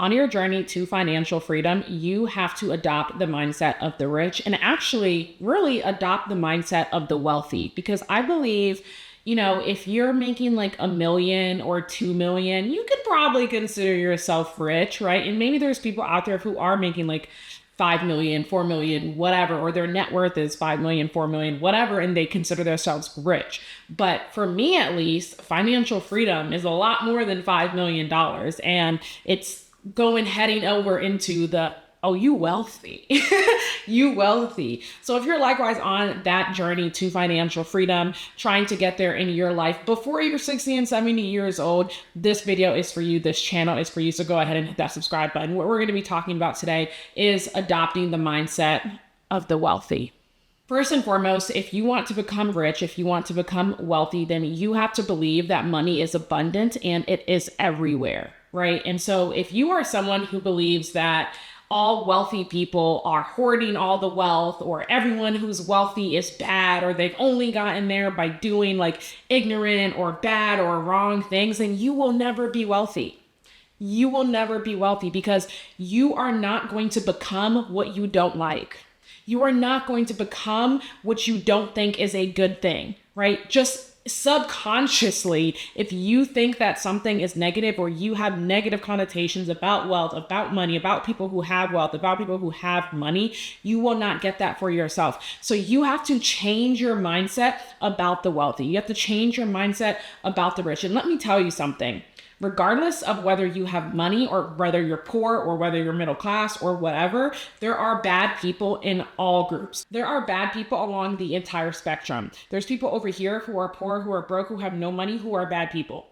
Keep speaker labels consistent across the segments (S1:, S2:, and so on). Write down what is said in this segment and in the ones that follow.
S1: On your journey to financial freedom, you have to adopt the mindset of the rich and actually really adopt the mindset of the wealthy. Because I believe, if you're making like $1 million or 2 million, you could probably consider yourself rich, right? And maybe there's people out there who are making like 5 million, 4 million, whatever, or their net worth is 5 million, 4 million, whatever, and they consider themselves rich. But for me, at least, financial freedom is a lot more than $5 million. And it's heading over into the, oh, you wealthy, you wealthy. So if you're likewise on that journey to financial freedom, trying to get there in your life before you're 60 and 70 years old, this video is for you. This channel is for you. So go ahead and hit that subscribe button. What we're going to be talking about today is adopting the mindset of the wealthy. First and foremost, if you want to become rich, if you want to become wealthy, then you have to believe that money is abundant and it is everywhere, right? And so if you are someone who believes that all wealthy people are hoarding all the wealth, or everyone who's wealthy is bad, or they've only gotten there by doing like ignorant or bad or wrong things, then you will never be wealthy. You will never be wealthy because you are not going to become what you don't like. You are not going to become what you don't think is a good thing, right? Just subconsciously, if you think that something is negative or you have negative connotations about wealth, about money, about people who have wealth, about people who have money, you will not get that for yourself. So you have to change your mindset about the wealthy. You have to change your mindset about the rich. And let me tell you something. Regardless of whether you have money or whether you're poor or whether you're middle class or whatever, there are bad people in all groups. There are bad people along the entire spectrum. There's people over here who are poor, who are broke, who have no money, who are bad people,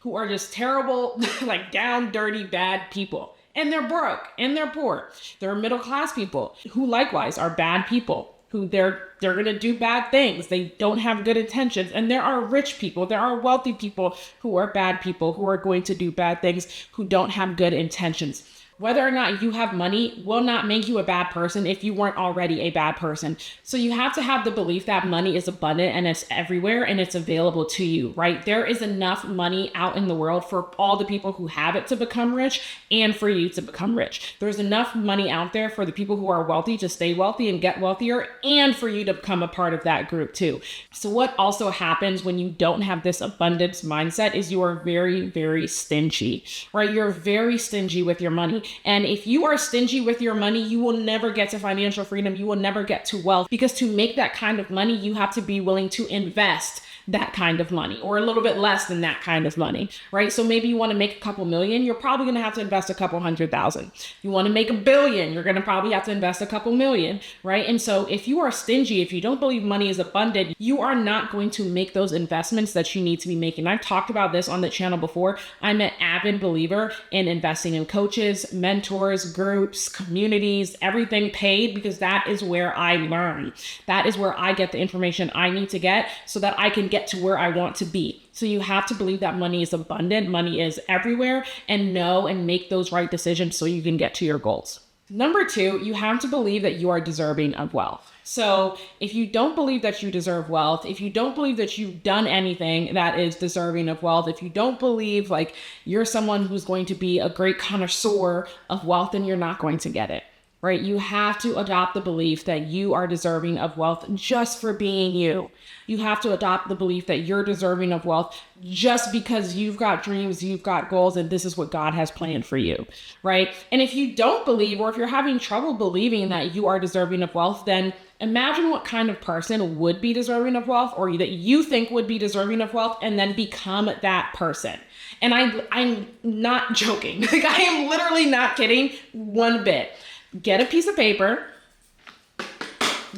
S1: who are just terrible, like down, dirty, bad people. And they're broke and they're poor. There are middle class people who likewise are bad people, who they're going to do bad things. They don't have good intentions. And there are rich people, there are wealthy people who are bad people, who are going to do bad things, who don't have good intentions. Whether or not you have money will not make you a bad person if you weren't already a bad person. So you have to have the belief that money is abundant and it's everywhere and it's available to you, right? There is enough money out in the world for all the people who have it to become rich and for you to become rich. There's enough money out there for the people who are wealthy to stay wealthy and get wealthier, and for you to become a part of that group too. So what also happens when you don't have this abundance mindset is you are very, very stingy, right? You're very stingy with your money. And if you are stingy with your money, you will never get to financial freedom. You will never get to wealth, because to make that kind of money, you have to be willing to invest that kind of money, or a little bit less than that kind of money, right? So maybe you want to make a couple million, you're probably going to have to invest a couple $100,000. You want to make $1 billion, you're going to probably have to invest a couple million, right? And so if you are stingy, if you don't believe money is abundant, you are not going to make those investments that you need to be making. I've talked about this on the channel before. I'm an avid believer in investing in coaches, mentors, groups, communities, everything paid, because that is where I learn. That is where I get the information I need to get so that I can get to where I want to be. So you have to believe that money is abundant, money is everywhere, and know and make those right decisions so you can get to your goals. Number two, you have to believe that you are deserving of wealth. So if you don't believe that you deserve wealth, if you don't believe that you've done anything that is deserving of wealth, if you don't believe like you're someone who's going to be a great connoisseur of wealth, then you're not going to get it. Right? You have to adopt the belief that you are deserving of wealth just for being you. You have to adopt the belief that you're deserving of wealth just because you've got dreams, you've got goals, and this is what God has planned for you, right? And if you don't believe, or if you're having trouble believing that you are deserving of wealth, then imagine what kind of person would be deserving of wealth, or that you think would be deserving of wealth, and then become that person. And I'm not joking. Like, I am literally not kidding one bit. Get a piece of paper,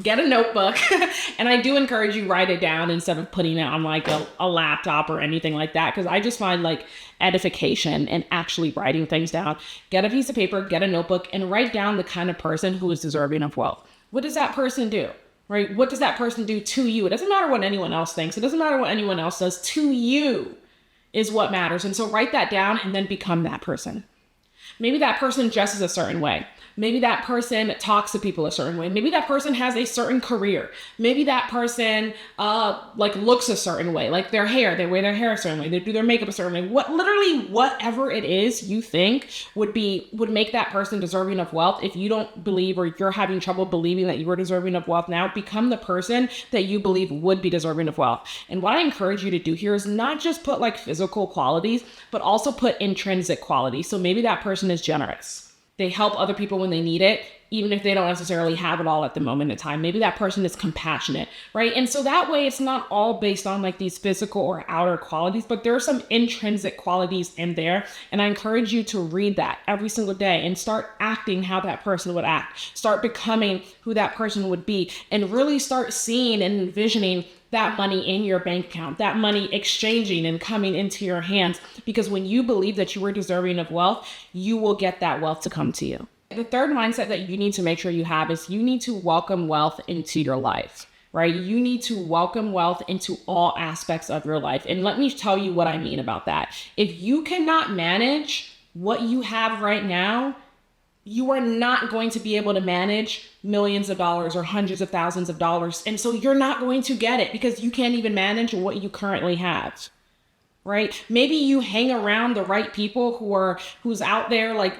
S1: get a notebook, and I do encourage you write it down instead of putting it on like a laptop or anything like that, because I just find like edification in actually writing things down. Get a piece of paper, get a notebook, and write down the kind of person who is deserving of wealth. What does that person do? Right? What does that person do to you? It doesn't matter what anyone else thinks. It doesn't matter what anyone else does. To you is what matters. And so write that down and then become that person. Maybe that person dresses a certain way. Maybe that person talks to people a certain way. Maybe that person has a certain career. Maybe that person like looks a certain way, like their hair, they wear their hair a certain way, they do their makeup a certain way. Whatever it is you think would make that person deserving of wealth. If you don't believe, or you're having trouble believing that you are deserving of wealth now, become the person that you believe would be deserving of wealth. And what I encourage you to do here is not just put like physical qualities, but also put intrinsic qualities. So maybe that person is generous. They help other people when they need it, even if they don't necessarily have it all at the moment in time. Maybe that person is compassionate, right? And so that way it's not all based on like these physical or outer qualities, but there are some intrinsic qualities in there. And I encourage you to read that every single day and start acting how that person would act. Start becoming who that person would be, and really start seeing and envisioning that money in your bank account, that money exchanging and coming into your hands. Because when you believe that you are deserving of wealth, you will get that wealth to come to you. The third mindset that you need to make sure you have is you need to welcome wealth into your life, right? You need to welcome wealth into all aspects of your life. And let me tell you what I mean about that. If you cannot manage what you have right now, you are not going to be able to manage millions of dollars or hundreds of thousands of dollars. And so you're not going to get it because you can't even manage what you currently have, right? Maybe you hang around the right people who's out there like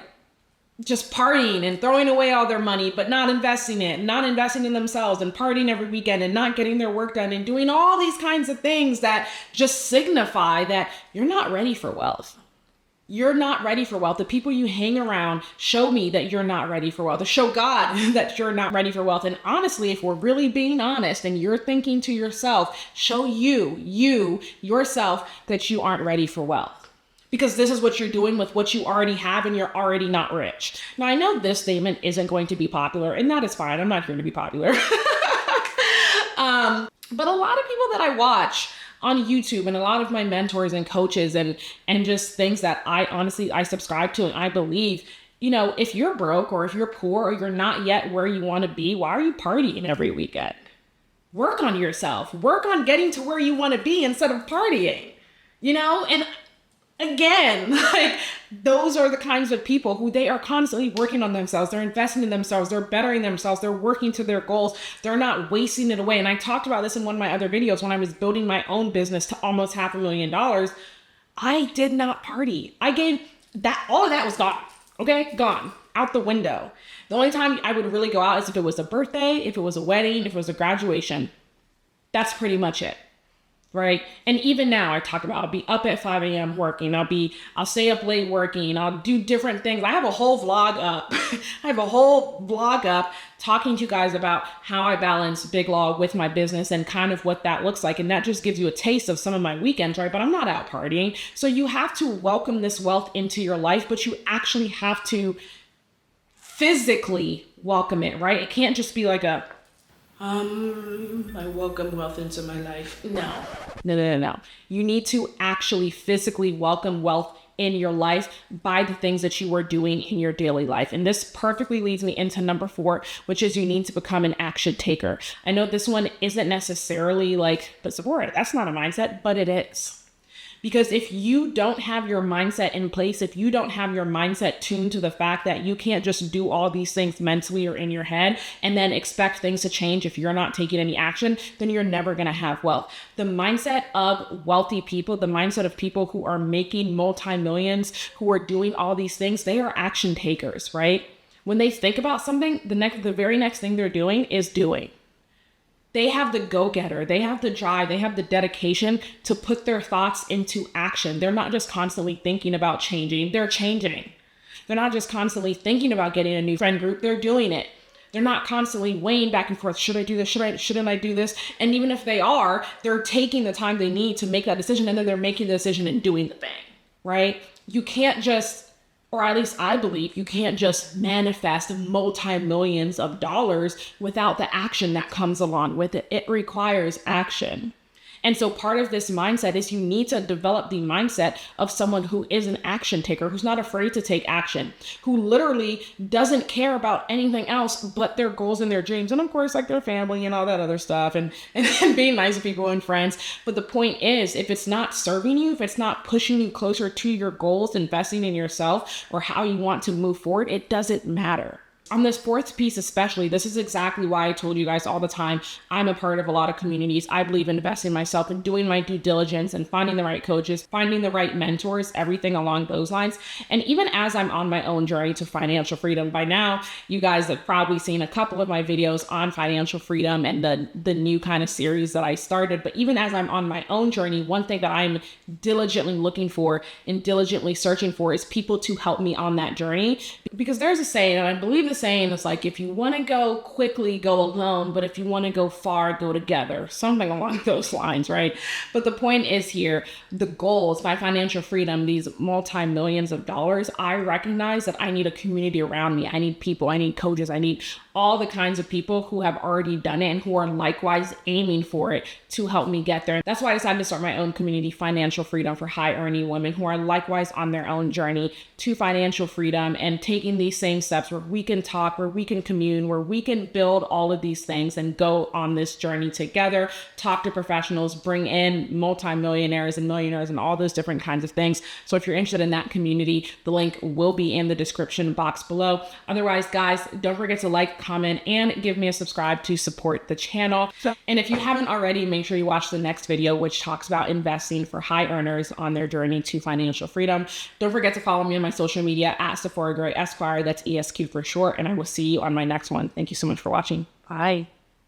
S1: just partying and throwing away all their money, but not investing in themselves, and partying every weekend and not getting their work done and doing all these kinds of things that just signify that you're not ready for wealth. You're not ready for wealth. The people you hang around show me that you're not ready for wealth. Show God that you're not ready for wealth. And honestly, if we're really being honest and you're thinking to yourself, show yourself that you aren't ready for wealth. Because this is what you're doing with what you already have, and you're already not rich. Now, I know this statement isn't going to be popular, and that is fine. I'm not here to be popular. But a lot of people that I watch on YouTube, and a lot of my mentors and coaches and just things that I subscribe to and I believe, if you're broke or if you're poor or you're not yet where you want to be, why are you partying every weekend? Work on yourself. Work on getting to where you want to be instead of partying, and again, like those are the kinds of people who they are constantly working on themselves. They're investing in themselves. They're bettering themselves. They're working to their goals. They're not wasting it away. And I talked about this in one of my other videos when I was building my own business to almost $500,000. I did not party. All of that was gone. Okay. Gone out the window. The only time I would really go out is if it was a birthday, if it was a wedding, if it was a graduation. That's pretty much it. Right. And even now I talk about, I'll be up at 5 a.m. working. I'll stay up late working. I'll do different things. I have a whole vlog up. Talking to you guys about how I balance big law with my business and kind of what that looks like. And that just gives you a taste of some of my weekends, right? But I'm not out partying. So you have to welcome this wealth into your life, but you actually have to physically welcome it, right? It can't just be like I welcome wealth into my life. No. You need to actually physically welcome wealth in your life by the things that you are doing in your daily life. And this perfectly leads me into number 4, which is you need to become an action taker. I know this one isn't necessarily but Sephora, that's not a mindset, but it is. Because if you don't have your mindset in place, if you don't have your mindset tuned to the fact that you can't just do all these things mentally or in your head and then expect things to change if you're not taking any action, then you're never going to have wealth. The mindset of wealthy people, the mindset of people who are making multi-millions, who are doing all these things, they are action takers, right? When they think about something, the very next thing they're doing is doing. They have the go-getter, they have the drive, they have the dedication to put their thoughts into action. They're not just constantly thinking about changing, they're changing. They're not just constantly thinking about getting a new friend group, they're doing it. They're not constantly weighing back and forth, should I do this, shouldn't I do this? And even if they are, they're taking the time they need to make that decision, and then they're making the decision and doing the thing, right? You can't just, or at least I believe, you can't just manifest multi-millions of dollars without the action that comes along with it. It requires action. And so part of this mindset is you need to develop the mindset of someone who is an action taker, who's not afraid to take action, who literally doesn't care about anything else but their goals and their dreams. And of course, like their family and all that other stuff and being nice to people and friends. But the point is, if it's not serving you, if it's not pushing you closer to your goals, investing in yourself or how you want to move forward, it doesn't matter. On this fourth piece especially, this is exactly why I told you guys all the time, I'm a part of a lot of communities. I believe in investing in myself and doing my due diligence and finding the right coaches, finding the right mentors, everything along those lines. And even as I'm on my own journey to financial freedom, by now, you guys have probably seen a couple of my videos on financial freedom and the new kind of series that I started. But even as I'm on my own journey, one thing that I'm diligently looking for and diligently searching for is people to help me on that journey. Because there's a saying, and I believe the saying is like, if you want to go quickly, go alone, but if you want to go far, go together, something along those lines, right? But the point is here, the goals, my financial freedom, these multi-millions of dollars, I recognize that I need a community around me. I need people, I need coaches, I need all the kinds of people who have already done it and who are likewise aiming for it to help me get there. That's why I decided to start my own community, Financial Freedom, for high earning women who are likewise on their own journey to financial freedom and taking these same steps where we can talk, where we can commune, where we can build all of these things and go on this journey together, talk to professionals, bring in multimillionaires and millionaires and all those different kinds of things. So if you're interested in that community, the link will be in the description box below. Otherwise, guys, don't forget to like, comment, and give me a subscribe to support the channel. And if you haven't already, make sure you watch the next video, which talks about investing for high earners on their journey to financial freedom. Don't forget to follow me on my social media at Sephora Gray Esquire. That's ESQ for short. And I will see you on my next one. Thank you so much for watching. Bye.